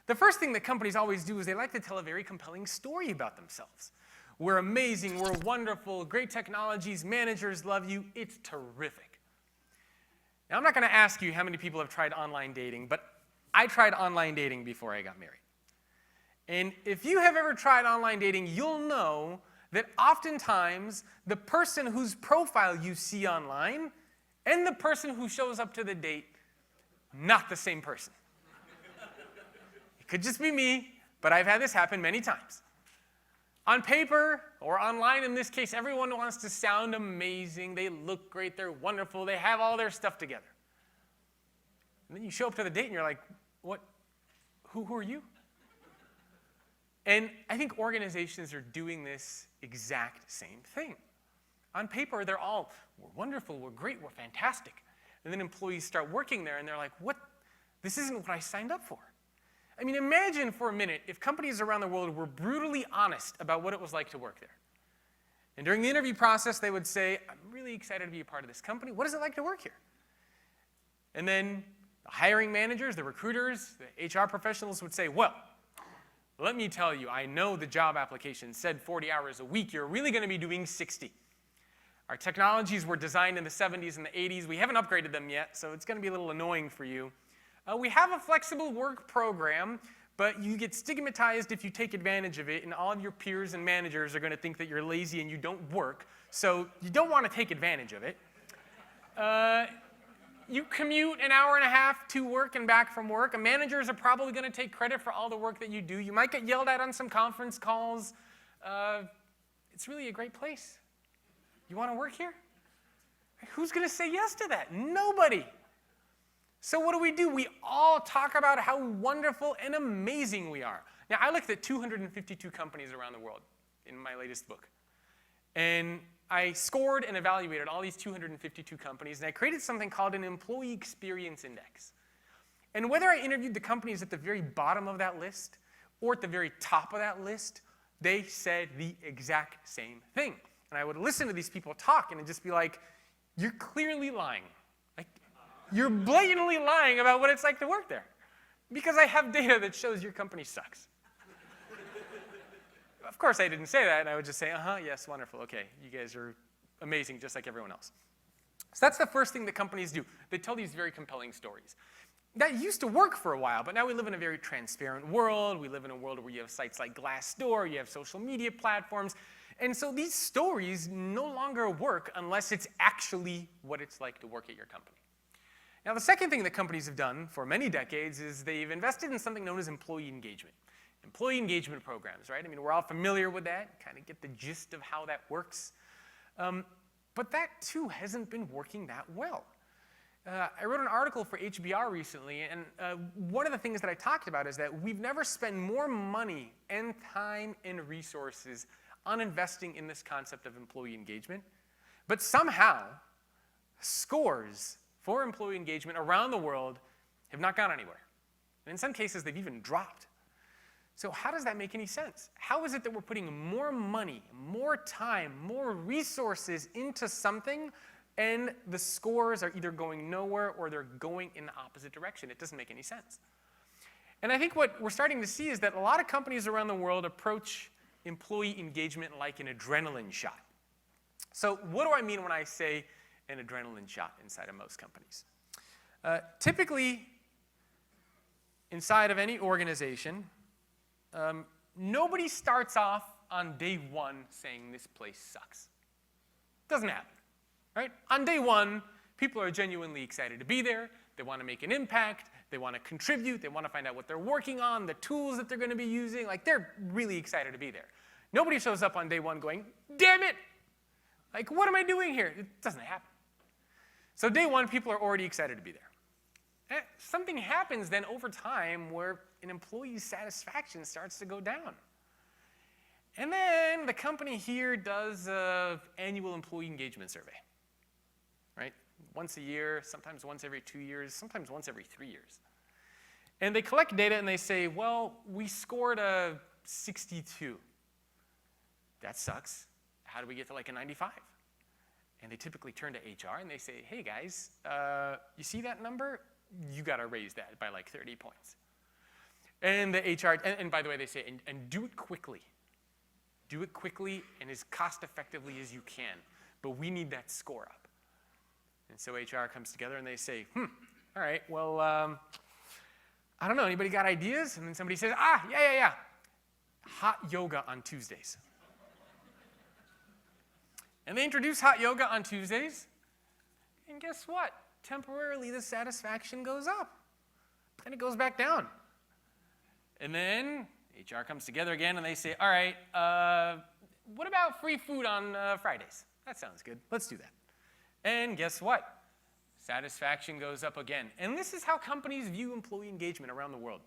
The first thing that companies always do is they like to tell a very compelling story about themselves. We're amazing, we're wonderful, great technologies, managers love you, it's terrific. Now, I'm not going to ask you how many people have tried online dating, but I tried online dating before I got married. And if you have ever tried online dating, you'll know that oftentimes the person whose profile you see online and the person who shows up to the date, not the same person. It could just be me, but I've had this happen many times. On paper, or online in this case, everyone wants to sound amazing. They look great. They're wonderful. They have all their stuff together. And then you show up to the date and you're like, what? Who are you? And I think organizations are doing this exact same thing. On paper, they're all, we're wonderful, we're great, we're fantastic. And then employees start working there and they're like, what? This isn't what I signed up for. I mean, imagine for a minute if companies around the world were brutally honest about what it was like to work there. And during the interview process, they would say, I'm really excited to be a part of this company. What is it like to work here? And then the hiring managers, the recruiters, the HR professionals would say, well, let me tell you, I know the job application said 40 hours a week. You're really going to be doing 60. Our technologies were designed in the 70s and the 80s. We haven't upgraded them yet, so it's going to be a little annoying for you. We have a flexible work program, but you get stigmatized if you take advantage of it, and all of your peers and managers are going to think that you're lazy and you don't work, so you don't want to take advantage of it. You commute an hour and a half to work and back from work. Managers are probably going to take credit for all the work that you do. You might get yelled at on some conference calls. It's really a great place. You want to work here? Who's going to say yes to that? Nobody. So what do? We all talk about how wonderful and amazing we are. Now, I looked at 252 companies around the world in my latest book. And I scored and evaluated all these 252 companies, and I created something called an Employee Experience Index. And whether I interviewed the companies at the very bottom of that list or at the very top of that list, they said the exact same thing. And I would listen to these people talk and just be like, you're clearly lying. Like, you're blatantly lying about what it's like to work there. Because I have data that shows your company sucks. Of course, I didn't say that, and I would just say, yes, wonderful, okay, you guys are amazing just like everyone else. So that's the first thing that companies do. They tell these very compelling stories. That used to work for a while, but now we live in a very transparent world. We live in a world where you have sites like Glassdoor, you have social media platforms, and so these stories no longer work unless it's actually what it's like to work at your company. Now, the second thing that companies have done for many decades is they've invested in something known as employee engagement. Employee engagement programs, right? I mean, we're all familiar with that, kind of get the gist of how that works. But that, too, hasn't been working that well. I wrote an article for HBR recently, and one of the things that I talked about is that we've never spent more money and time and resources on investing in this concept of employee engagement. But somehow, scores for employee engagement around the world have not gone anywhere. And in some cases, they've even dropped. So how does that make any sense? How is it that we're putting more money, more time, more resources into something, and the scores are either going nowhere or they're going in the opposite direction? It doesn't make any sense. And I think what we're starting to see is that a lot of companies around the world approach employee engagement like an adrenaline shot. So what do I mean when I say an adrenaline shot inside of most companies? Typically, inside of any organization, nobody starts off on day one saying this place sucks. Doesn't happen, right? On day one, people are genuinely excited to be there. They want to make an impact. They want to contribute. They want to find out what they're working on, the tools that they're going to be using. Like, they're really excited to be there. Nobody shows up on day one going, damn it! Like, what am I doing here? It doesn't happen. So day one, people are already excited to be there. And something happens then over time where an employee's satisfaction starts to go down. And then the company here does an annual employee engagement survey, right? Once a year, sometimes once every 2 years, sometimes once every 3 years. And they collect data and they say, well, we scored a 62. That sucks. How do we get to like a 95? And they typically turn to HR and they say, hey guys, you see that number? You got to raise that by like 30 points. And the HR, and by the way, they say, and do it quickly. Do it quickly and as cost effectively as you can. But we need that score up. And so HR comes together and they say, all right, well, I don't know, anybody got ideas? And then somebody says, yeah. Hot yoga on Tuesdays. And they introduce hot yoga on Tuesdays. And guess what? Temporarily, the satisfaction goes up. And it goes back down. And then HR comes together again and they say, all right, what about free food on Fridays? That sounds good. Let's do that. And guess what? Satisfaction goes up again. And this is how companies view employee engagement around the world.